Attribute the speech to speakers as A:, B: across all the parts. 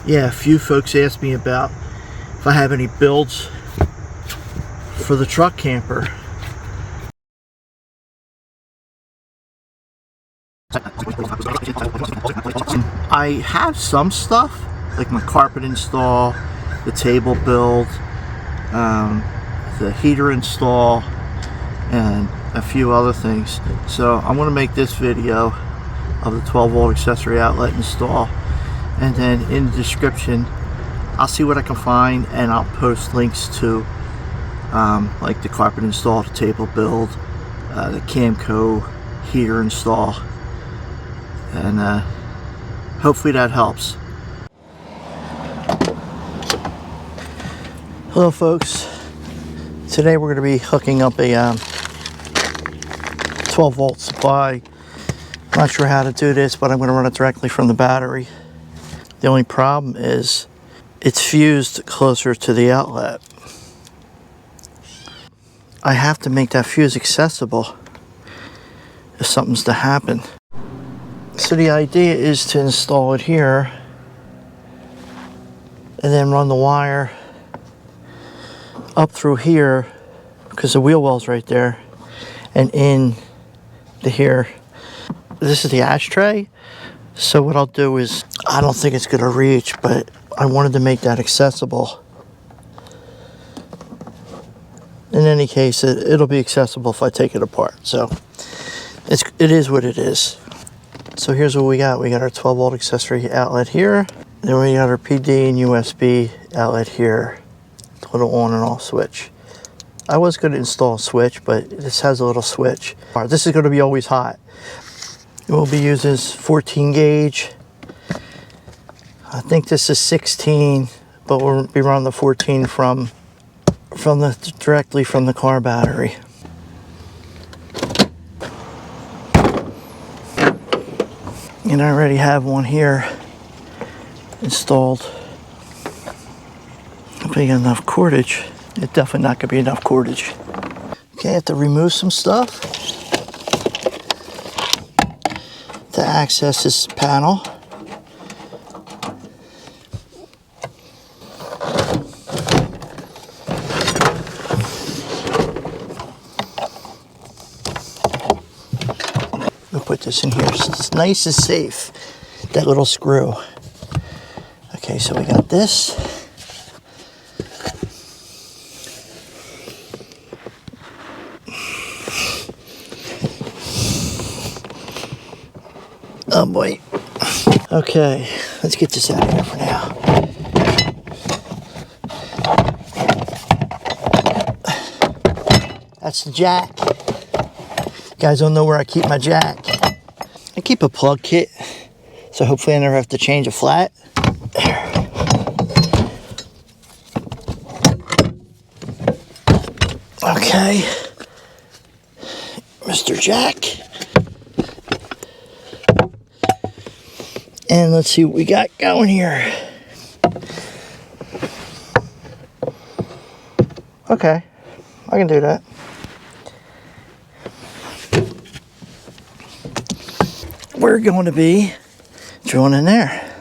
A: Yeah, a few folks asked me about if I have any builds for the truck camper. I have some stuff, like my carpet install, the table build, the heater install, and a few other things. So I'm going to make this video of the 12-volt accessory outlet install, and then in the description I'll see what I can find, and I'll post links to like the carpet install, the table build, the Camco heater install, and hopefully that helps. Hello folks, today we're going to be hooking up a 12-volt supply. I'm not sure how to do this, but I'm going to run it directly from the battery. The only problem is it's fused closer to the outlet. I have to make that fuse accessible if something's to happen. So the idea is to install it here and then run the wire up through here, because the wheel well's right there, and in to here. This is the ashtray, so what I'll do is, I don't think it's going to reach, but I wanted to make that accessible. In any case, it'll be accessible if I take it apart, so it is what it is. So here's what we got. We got our 12-volt accessory outlet here, then we got our PD and USB outlet here, little on and off switch. I was going to install a switch, but this has a little switch. This is going to be always hot. We'll be using 14 gauge. I think this is 16, but we'll be running the 14 directly from the car battery. And I already have one here installed. If I get enough cordage, it's definitely not going to be enough cordage. Okay, I have to remove some stuff to access this panel. We'll put this in here so it's nice and safe, that little screw. Okay, so we got this. Oh boy. Okay, let's get this out of here for now. That's the jack. You guys don't know where I keep my jack. I keep a plug kit, so hopefully I never have to change a flat. There. Okay. Mr. Jack. And let's see what we got going here. Okay, I can do that. We're going to be drilling in there.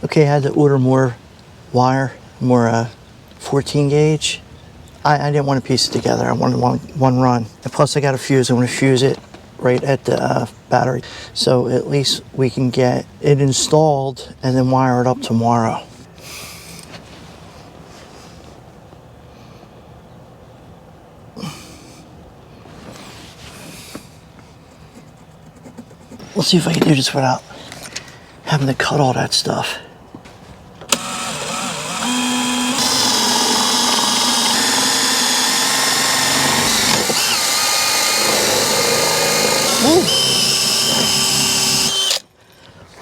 A: Okay, I had to order more wire, more 14 gauge. I didn't want to piece it together. I wanted one run. And plus I got a fuse. I want to fuse it right at the battery, so at least we can get it installed and then wire it up tomorrow. Let's see if I can do this without having to cut all that stuff.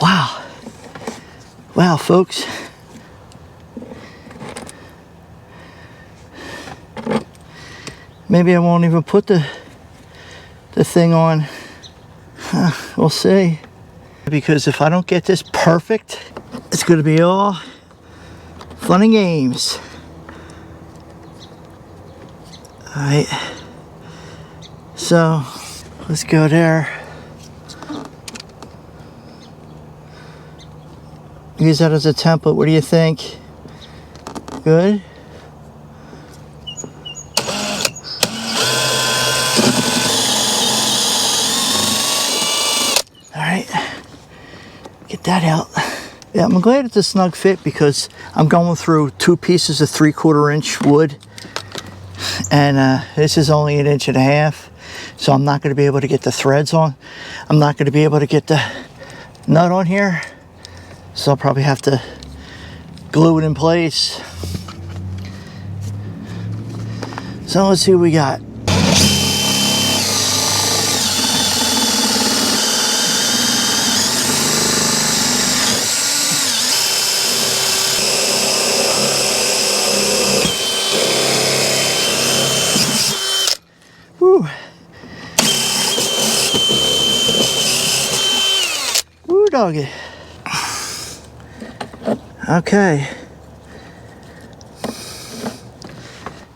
A: Wow. Wow, folks. Maybe I won't even put the thing on. We'll see. Because if I don't get this perfect, it's going to be all fun and games. Alright. So, let's go there. use that as a template. What do you think? Good? All right, get that out. Yeah, I'm glad it's a snug fit because I'm going through 2 pieces of 3/4 inch wood, and this is only 1.5 inches, so I'm not going to be able to get the threads on. I'm not going to be able to get the nut on here, so I'll probably have to glue it in place. So let's see what we got. Woo. Woo, doggy. Okay.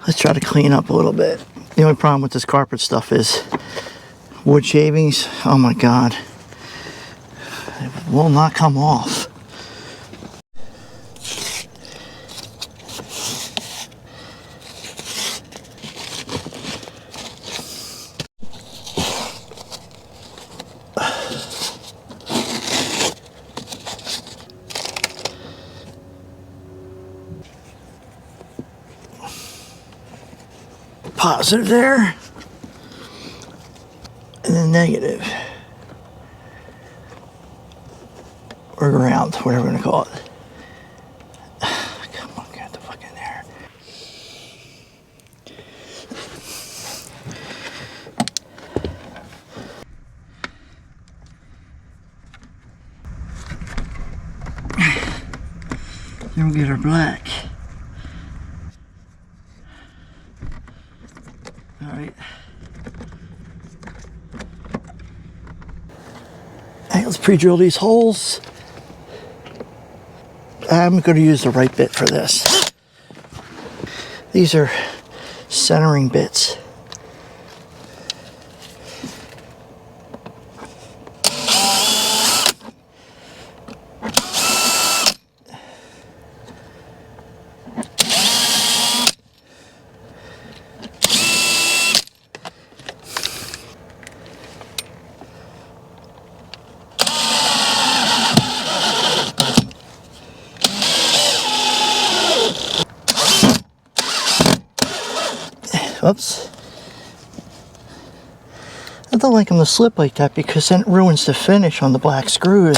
A: Let's try to clean up a little bit. The only problem with this carpet stuff is wood shavings. Oh my God. It will not come off. Positive there, and then negative, or ground, whatever we're gonna call it. Come on, get the fuck in there. Then we'll get our black. Alright. Hey, let's pre-drill these holes. I'm going to use the right bit for this. These are centering bits. Oops. I don't like them to slip like that because then it ruins the finish on the black screws.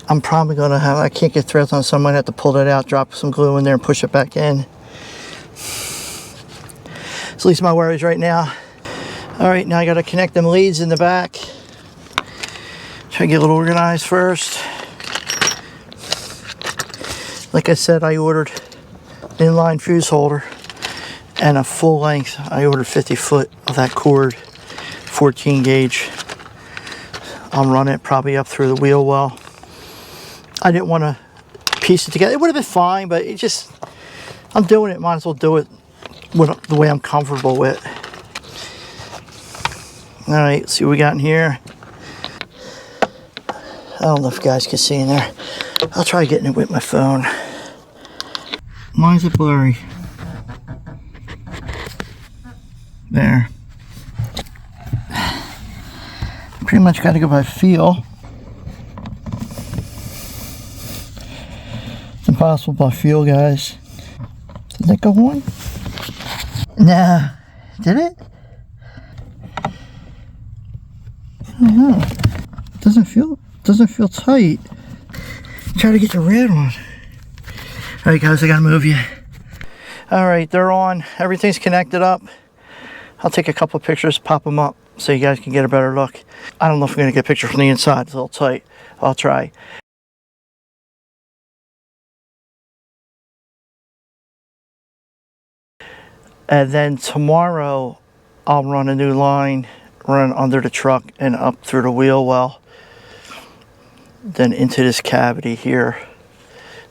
A: I'm probably going to have, I can't get threads on, so I might have to pull that out, drop some glue in there and push it back in. It's at least my worries right now. Alright, now I got to connect them leads in the back. Try to get a little organized first. Like I said, I ordered inline fuse holder and a full length. I ordered 50 foot of that cord, 14 gauge. I'll run it probably up through the wheel well. I didn't want to piece it together. It would have been fine, but it just, I'm doing it, might as well do it with the way I'm comfortable with. All right, let's see what we got in here. I don't know if you guys can see in there. I'll try getting it with my phone. Mine's a blurry. There. Pretty much got to go by feel. It's impossible by feel, guys. Did that go on? Nah. Did it? I don't know. Doesn't feel tight. Try to get the red on. Alright guys, I gotta move you. Alright, they're on. Everything's connected up. I'll take a couple of pictures, pop them up so you guys can get a better look. I don't know if I'm gonna get a picture from the inside. It's a little tight. I'll try. And then tomorrow I'll run a new line, run under the truck and up through the wheel well. Then into this cavity here,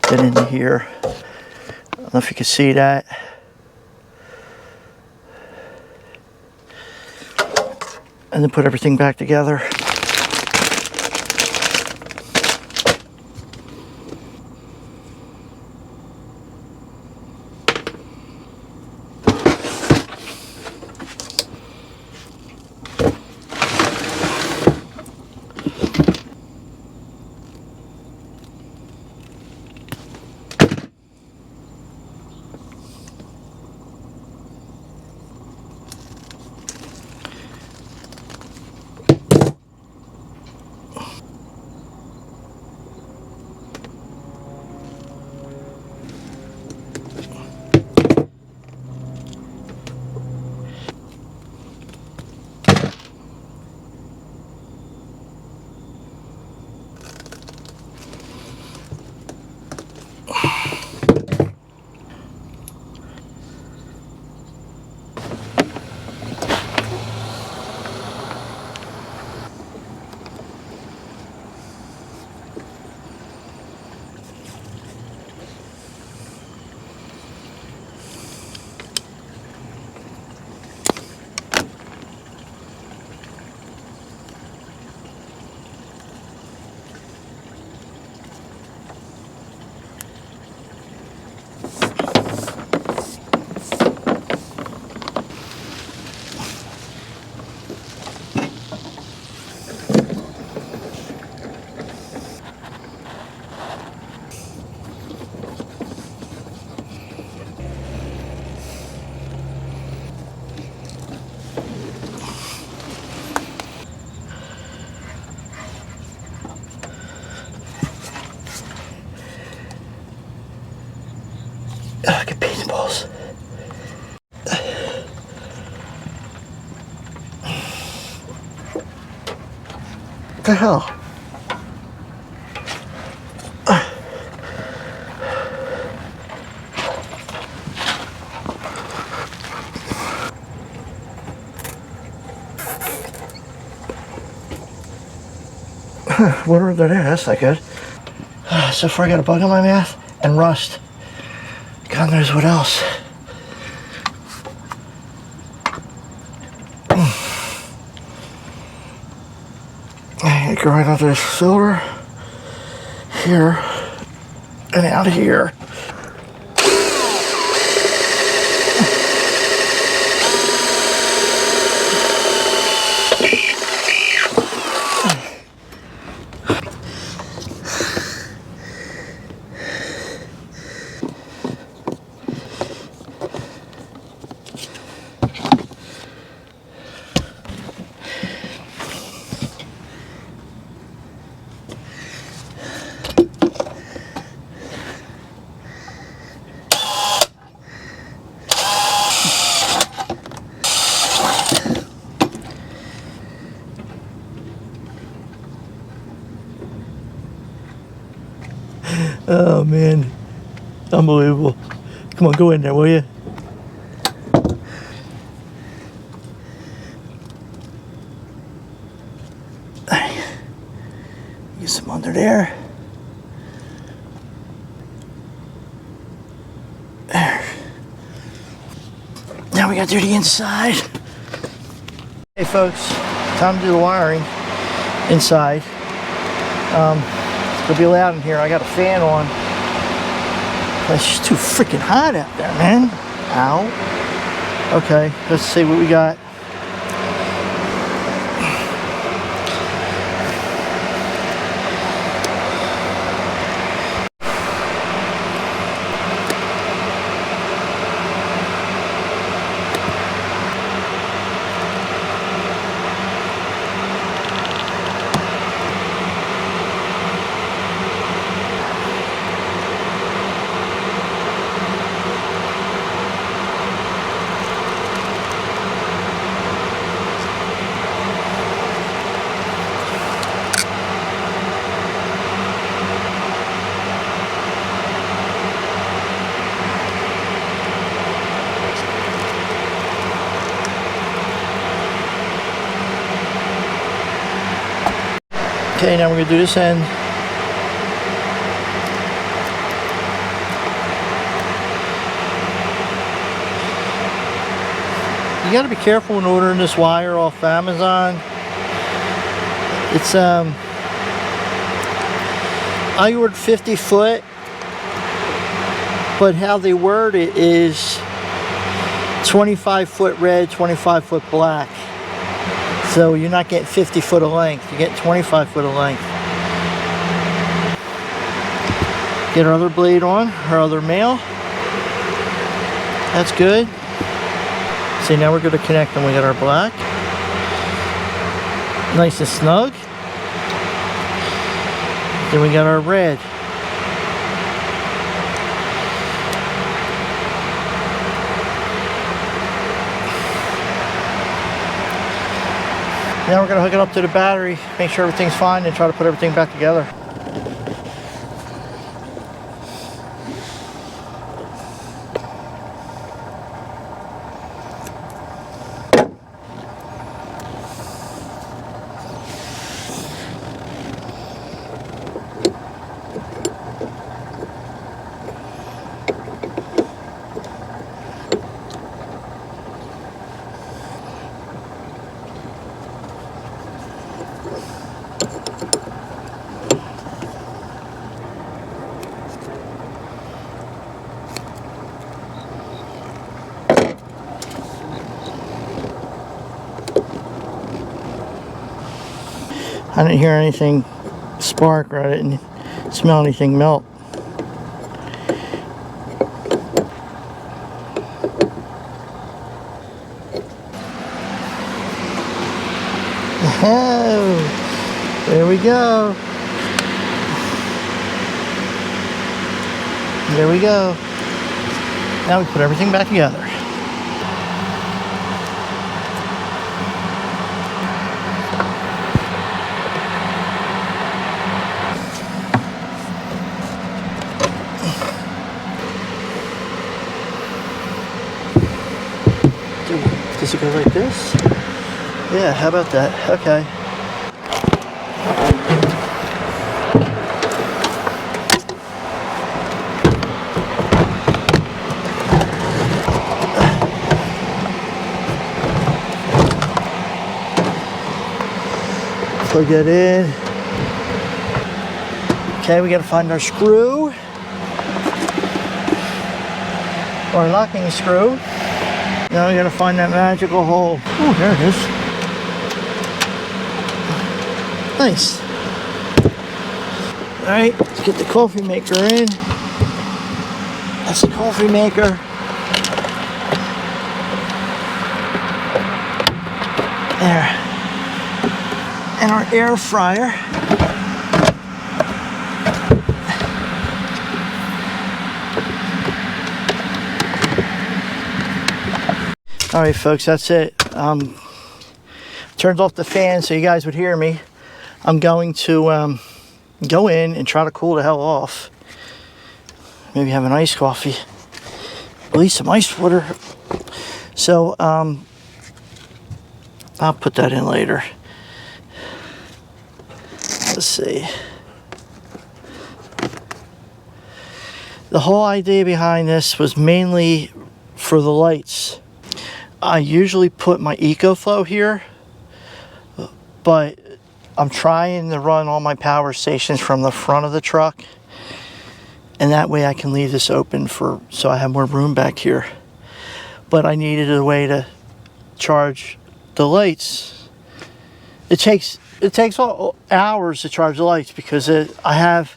A: then into here. I don't know if you can see that. And then put everything back together. Get paintballs. What the hell? Whatever that is, that's not good. So far I got a bug in my mouth and rust. God knows what else. I go right onto this filter here and out of here. Oh man, unbelievable. Come on, go in there, will you? Get some under there. There. Now we gotta do the inside. Hey folks, time to do the wiring inside. It'll be loud in here. I got a fan on. It's just too freaking hot out there, man. Ow. Okay, let's see what we got. Okay, now we're going to do this end. You got to be careful when ordering this wire off Amazon. It's I ordered 50 foot, but how they word it is 25 foot red, 25 foot black. So you're not getting 50 foot of length, you get 25 foot of length. Get our other blade on, our other male. That's good. See, now we're going to connect them. We got our black. Nice and snug. Then we got our red. Now we're going to hook it up to the battery, make sure everything's fine, and try to put everything back together. I didn't hear anything spark, or I didn't smell anything melt. Oh, there we go. There we go. Now we put everything back together. Does it go like this? Yeah, how about that? Okay. Plug that in. Okay, we gotta find our screw. Our locking screw. Now we gotta find that magical hole. Oh, there it is. Nice. All right, let's get the coffee maker in. That's the coffee maker. There. And our air fryer. All right, folks, that's it. Turned off the fan so you guys would hear me. I'm going to go in and try to cool the hell off. Maybe have an iced coffee. At least some ice water. So, I'll put that in later. Let's see. The whole idea behind this was mainly for the lights. I usually put my EcoFlow here, but I'm trying to run all my power stations from the front of the truck, and that way I can leave this open so I have more room back here. But I needed a way to charge the lights. It takes hours to charge the lights because I have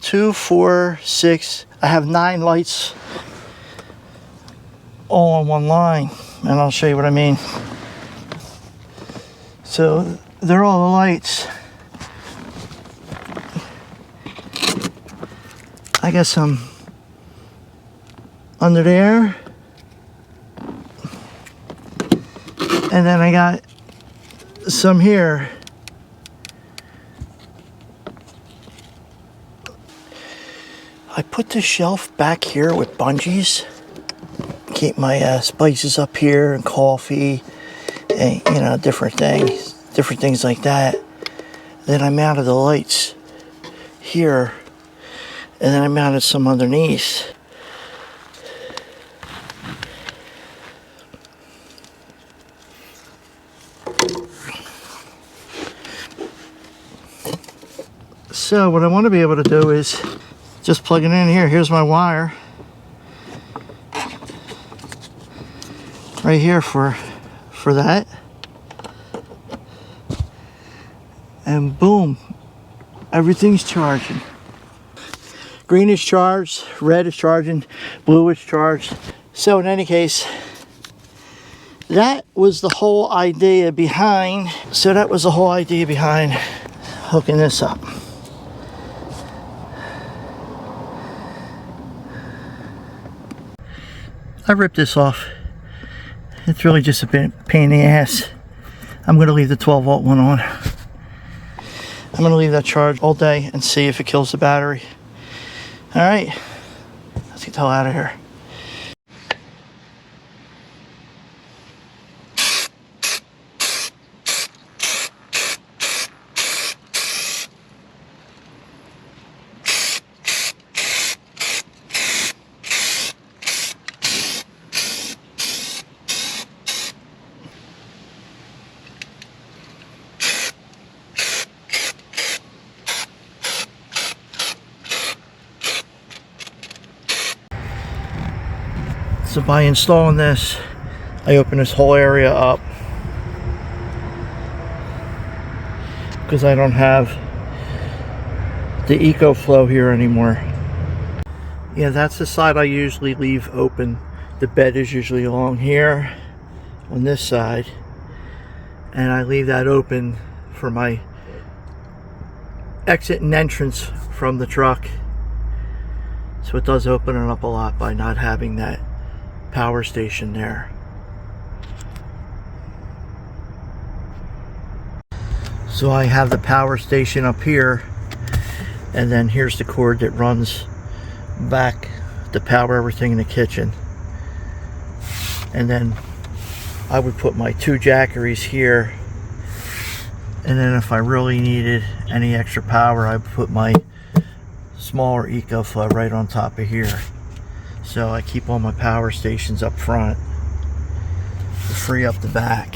A: 2, 4, 6. I have 9 lights all on one line, and I'll show you what I mean. So they're all the lights. I got some under there, and then I got some here. I put the shelf back here with bungees. Keep my spices up here and coffee and, you know, different things like that. Then I mounted the lights here, and then I mounted some underneath. So what I want to be able to do is just plug it in here. Here's my wire right here for that. and boom, everything's charging. Green is charged, red is charging, blue is charged. So in any case, that was the whole idea behind hooking this up. I ripped this off. It's really just a pain in the ass. I'm going to leave the 12 volt one on. I'm going to leave that charged all day and see if it kills the battery. Alright, let's get the hell out of here. So by installing this, I open this whole area up because I don't have the EcoFlow here anymore. Yeah, that's the side I usually leave open. The bed is usually along here on this side, and I leave that open for my exit and entrance from the truck. So it does open it up a lot by not having that power station there. So I have the power station up here, and then here's the cord that runs back to power everything in the kitchen. And then I would put my 2 jackeries here, and then if I really needed any extra power, I would put my smaller EcoFlow right on top of here. So I keep all my power stations up front to free up the back.